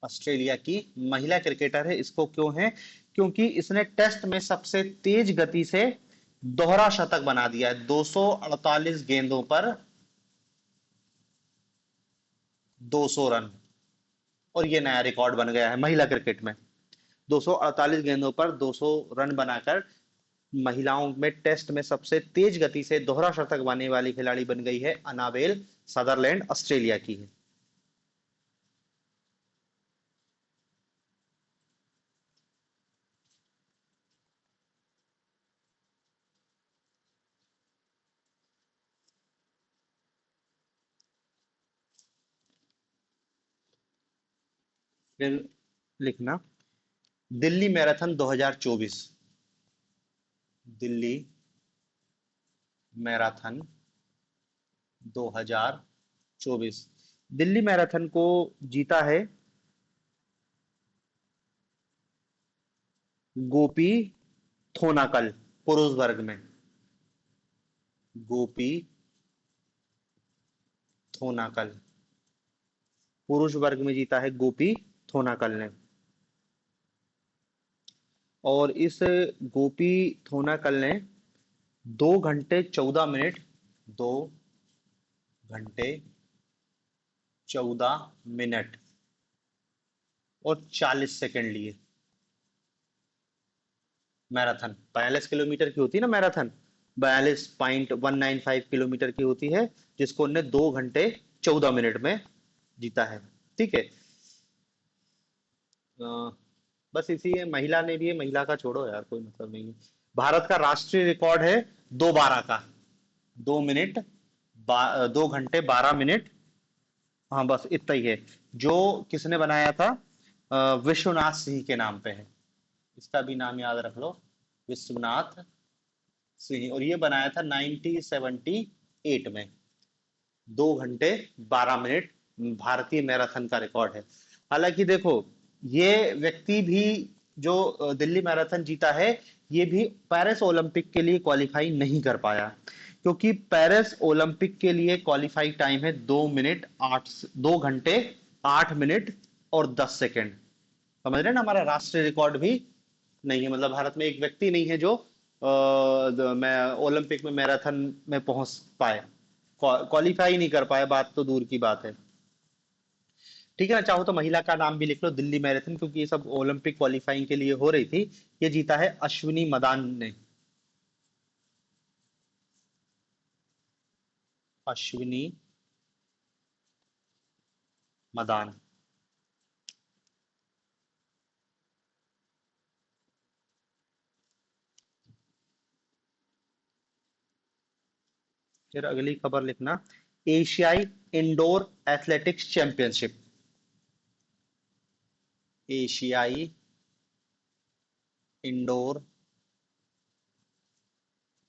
ऑस्ट्रेलिया की महिला क्रिकेटर है। इसको क्यों है? क्योंकि इसने टेस्ट में सबसे तेज गति से दोहरा शतक बना दिया है। 248 गेंदों पर 200 रन। और ये नया रिकॉर्ड बन गया है महिला क्रिकेट में। 248 गेंदों पर 200 रन बनाकर महिलाओं में टेस्ट में सबसे तेज गति से दोहरा शतक बनाने वाली खिलाड़ी बन गई है अनाबेल सदरलैंड, ऑस्ट्रेलिया की है। फिर लिखना, Delhi marathon 2024। Delhi marathon 2024। Delhi marathon को जीता है गोपी थोनाकल, पुरुष वर्ग में। गोपी थोनाकल, पुरुष वर्ग में जीता है गोपी थोनाकल ने। और इस गोपी थोनाकल ने 2 घंटे 14 मिनट, 2 घंटे 14 मिनट और 40 सेकंड लिए। मैराथन 42 किलोमीटर की होती है ना मैराथन, 42.195 किलोमीटर की होती है, जिसको उनने 2 घंटे 14 मिनट में जीता है। ठीक है। अ, बस इसी है, महिला ने भी है, महिला का छोड़ो यार, कोई मतलब नहीं है। भारत का राष्ट्रीय रिकॉर्ड है 2:12 का। 2 मिनट 2 घंटे 12 मिनट। हाँ, बस इतना ही है। जो किसने बनाया था? विश्वनाथ सिंह के नाम पे है। इसका भी नाम याद रख लो, विश्वनाथ सिंह। और ये बनाया था 1978 में। 2 घंटे 12 मिनट भारतीय मैराथन का रिकॉर्ड है। हालांकि देखो, ये व्यक्ति भी जो दिल्ली मैराथन जीता है, ये भी पेरिस ओलंपिक के लिए क्वालिफाई नहीं कर पाया, क्योंकि पेरिस ओलंपिक के लिए क्वालिफाई टाइम है 2 घंटे 8 मिनट और 10 सेकेंड। समझ रहे हैं ना, हमारा राष्ट्रीय रिकॉर्ड भी नहीं है, मतलब भारत में एक व्यक्ति नहीं है जो मैं ओलंपिक में मैराथन में पहुंच पाए, क्वालिफाई नहीं कर पाए, बात तो दूर की बात है। ठीक है ना, चाहो तो महिला का नाम भी लिख लो दिल्ली मैराथन, क्योंकि ये सब ओलंपिक क्वालिफाइंग के लिए हो रही थी। ये जीता है अश्विनी मदान ने। अश्विनी मदान। फिर अगली खबर लिखना, एशियाई इंडोर एथलेटिक्स चैंपियनशिप। एशियाई इंडोर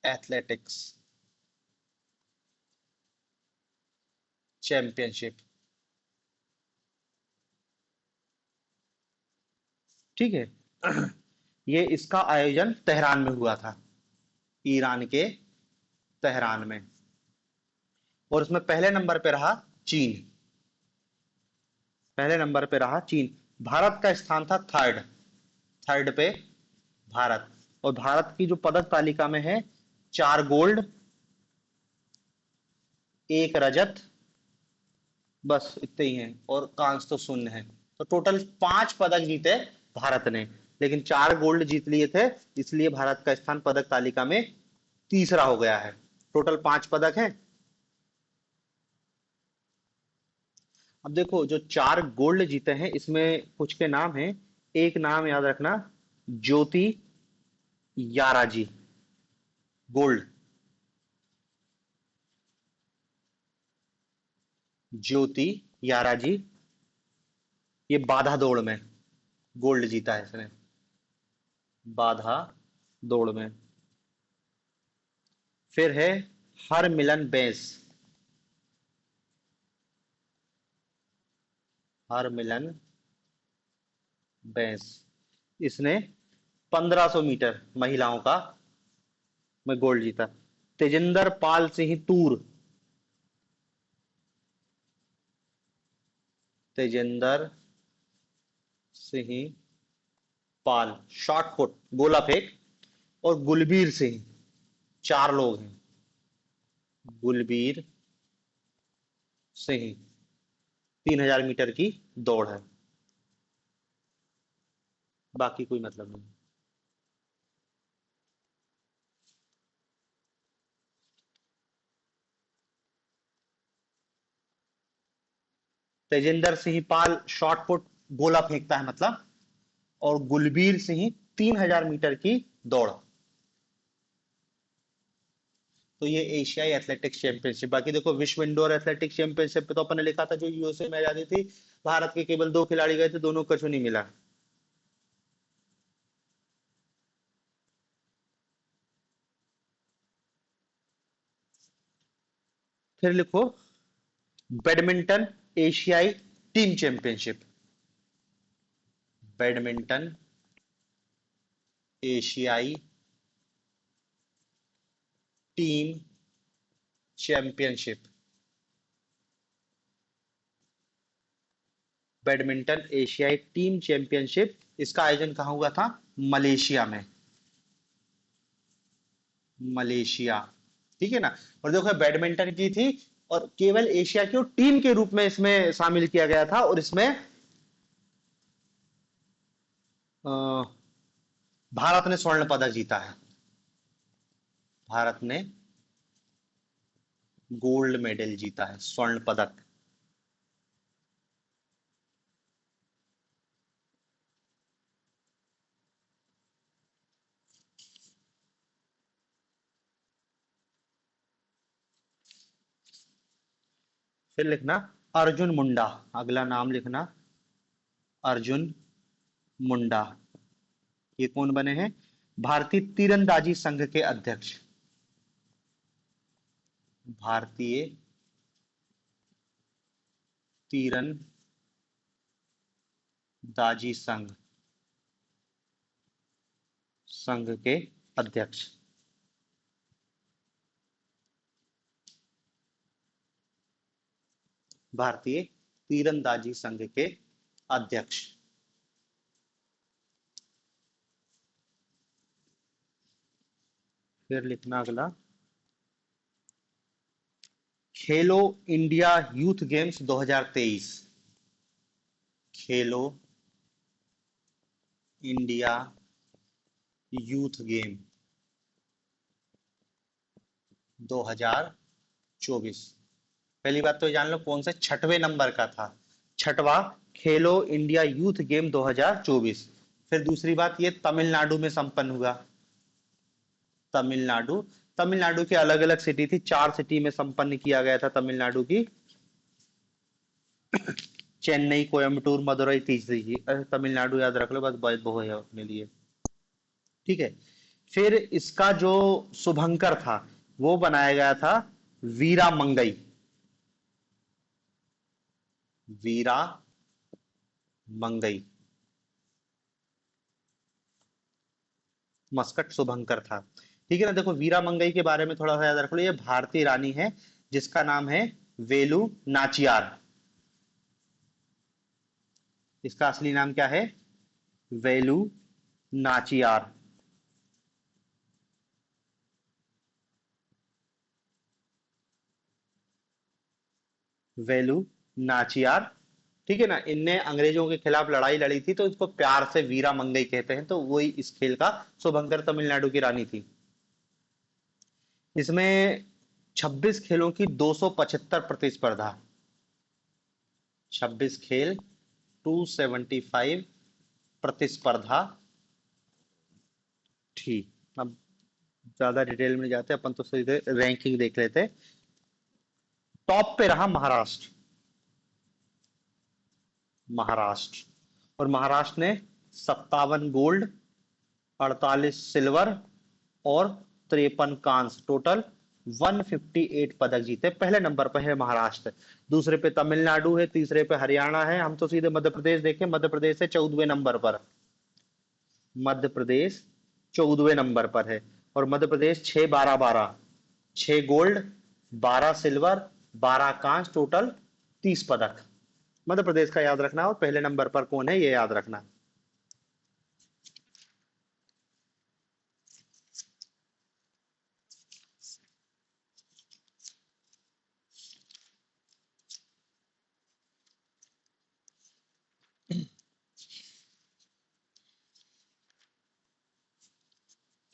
एथलेटिक्स चैंपियनशिप। ठीक है। ये इसका आयोजन तेहरान में हुआ था, ईरान के तेहरान में। और उसमें पहले नंबर पे रहा चीन। पहले नंबर पे रहा चीन। भारत का स्थान था थर्ड। थर्ड पे भारत। और भारत की जो पदक तालिका में है, 4 गोल्ड, 1 रजत, बस इतने ही हैं, और कांस्य तो शून्य है। तो टोटल 5 पदक जीते भारत ने, लेकिन 4 गोल्ड जीत लिए थे, इसलिए भारत का स्थान पदक तालिका में तीसरा हो गया है। टोटल 5 पदक हैं। अब देखो, जो 4 गोल्ड जीते हैं इसमें कुछ के नाम हैं। एक नाम याद रखना, ज्योति याराजी, गोल्ड। ज्योति याराजी, ये बाधा दौड़ में गोल्ड जीता है इसने। बाधा दौड़ में। फिर है हरमिलन बैंस। हरमिलन बैंस, इसने 1500 मीटर महिलाओं का में गोल्ड जीता। तेजिंदर पाल सिंह तूर। तेजिंदर सिंह पाल, शॉर्ट पुट, गोला फेंक। और गुलबीर सिंह, 4 लोग हैं। गुलबीर सिंह, 3000 मीटर की दौड़ है, बाकी कोई मतलब नहीं। तेजिंदर सिंह पाल शॉर्ट पुट, गोला फेंकता है मतलब। और गुलबीर सिंह 3000 मीटर की दौड़। तो ये एशियाई एथलेटिक्स चैंपियनशिप। बाकी देखो, विश्व इंडोर एथलेटिक्स चैंपियनशिप पे तो अपन ने लिखा था जो यूएसए में आजादी थी, भारत के केवल 2 खिलाड़ी गए थे, दोनों को कुछ नहीं मिला। फिर लिखो, बैडमिंटन एशियाई टीम चैंपियनशिप। बैडमिंटन एशियाई टीम चैंपियनशिप। बैडमिंटन एशियाई टीम चैंपियनशिप, इसका आयोजन कहाँ हुआ था? मलेशिया में। मलेशिया। ठीक है ना। और देखो, बैडमिंटन की थी, और केवल एशिया की टीम के रूप में इसमें शामिल किया गया था, और इसमें अ, भारत ने स्वर्ण पदक जीता है। भारत ने गोल्ड मेडल जीता है, स्वर्ण पदक। फिर लिखना, अर्जुन मुंडा। अगला नाम लिखना, अर्जुन मुंडा। ये कौन बने हैं? भारतीय तीरंदाजी संघ के अध्यक्ष। भारतीय तीरंदाजी संघ के अध्यक्ष। भारतीय तीरंदाजी संघ के अध्यक्ष। फिर लिखना अगला, खेलो इंडिया यूथ गेम्स 2023। खेलो इंडिया यूथ गेम 2024। पहली बात तो जान लो कौन से छठवें नंबर का था, छठवां खेलो इंडिया यूथ गेम 2024। फिर दूसरी बात ये तमिलनाडु में संपन्न हुआ। तमिलनाडु, तमिलनाडु के अलग अलग सिटी थी, 4 सिटी में संपन्न किया गया था तमिलनाडु की। चेन्नई, कोयम्बटूर, मदुरई तीसरी थी। तमिलनाडु याद रख लो बस, बहुत है अपने लिए। ठीक है। फिर इसका जो शुभंकर था वो बनाया गया था वीरा मंगई। वीरा मंगई मस्कट शुभंकर था। ठीक है ना। देखो वीरा मंगई के बारे में थोड़ा सा याद रख लो, ये भारतीय रानी है जिसका नाम है वेलु नाचियार। इसका असली नाम क्या है? वेलु नाचियार। वेलु नाचियार। ठीक है ना। इनने अंग्रेजों के खिलाफ लड़ाई लड़ी थी तो इसको प्यार से वीरा मंगई कहते हैं, तो वही इस खेल का शुभंकर तमिलनाडु की रानी थी। इसमें 26 खेलों की 275 प्रतिस्पर्धा, 26 खेल 275 प्रतिस्पर्धा थी। अब ज्यादा डिटेल में जाते हैं अपन, तो सीधे रैंकिंग देख लेते हैं। टॉप पे रहा महाराष्ट्र। महाराष्ट्र, और महाराष्ट्र ने 57 गोल्ड, 48 सिल्वर और 53 कांस्य, टोटल 158 पदक जीते। पहले नंबर पर है महाराष्ट्र, दूसरे पे तमिलनाडु है, तीसरे पे हरियाणा है। हम तो सीधे मध्य प्रदेश देखें, मध्य प्रदेश है 14वें नंबर पर। मध्य प्रदेश 14वें नंबर पर है, और मध्य प्रदेश 6-12-12, 6 गोल्ड, 12 सिल्वर, 12 कांस्य, टोटल 30 पदक मध्य प्रदेश का याद रखना। और पहले नंबर पर कौन है ये याद रखना।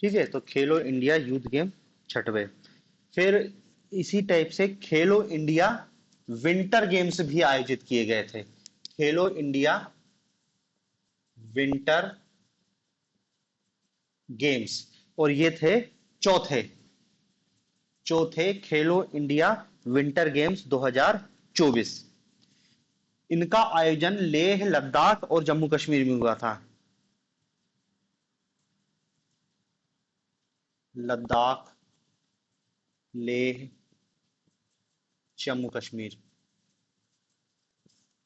ठीक है। तो खेलो इंडिया यूथ गेम छठवे। फिर इसी टाइप से खेलो इंडिया विंटर गेम्स भी आयोजित किए गए थे। खेलो इंडिया विंटर गेम्स, और ये थे चौथे चौथे खेलो इंडिया विंटर गेम्स 2024। इनका आयोजन लेह, लद्दाख और जम्मू कश्मीर में हुआ था। लद्दाख, लेह, जम्मू कश्मीर,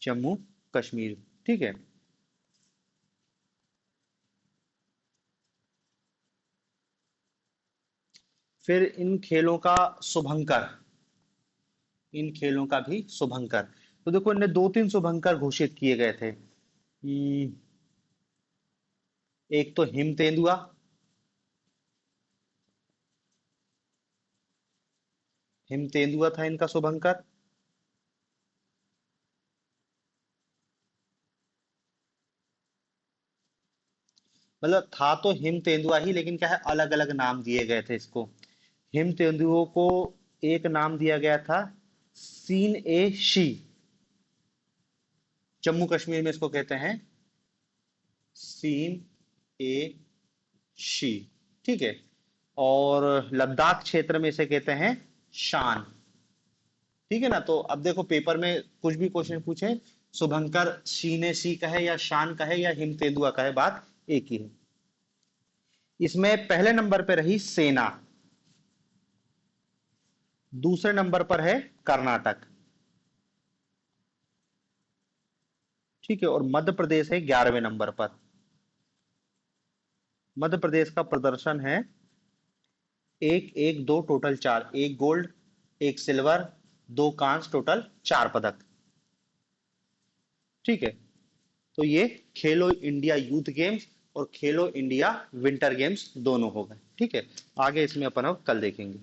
जम्मू कश्मीर। ठीक है। फिर इन खेलों का शुभंकर, इन खेलों का भी शुभंकर, तो देखो इनने 2-3 शुभंकर घोषित किए गए थे। एक तो हिम तेंदुआ, हिम तेंदुआ था इनका शुभंकर। मतलब था तो हिम तेंदुआ ही, लेकिन क्या है अलग अलग नाम दिए गए थे इसको। हिम तेंदुओं को एक नाम दिया गया था सीन ए शी, जम्मू कश्मीर में इसको कहते हैं सीन ए शी। ठीक है। और लद्दाख क्षेत्र में इसे कहते हैं शान। ठीक है ना। तो अब देखो पेपर में कुछ भी क्वेश्चन पूछे, शुभंकर शीने सी का है या शान का है या हिम तेंदुआ का है, बात एक ही है। इसमें पहले नंबर पे रही सेना, दूसरे नंबर पर है कर्नाटक, ठीक है, और मध्य प्रदेश है 11वें नंबर पर। मध्य प्रदेश का प्रदर्शन है एक एक दो टोटल चार, एक गोल्ड, एक सिल्वर, दो कांस्य, टोटल 4 पदक। ठीक है, तो ये खेलो इंडिया यूथ गेम्स और खेलो इंडिया विंटर गेम्स दोनों हो गए। ठीक है, आगे इसमें अपन अब कल देखेंगे।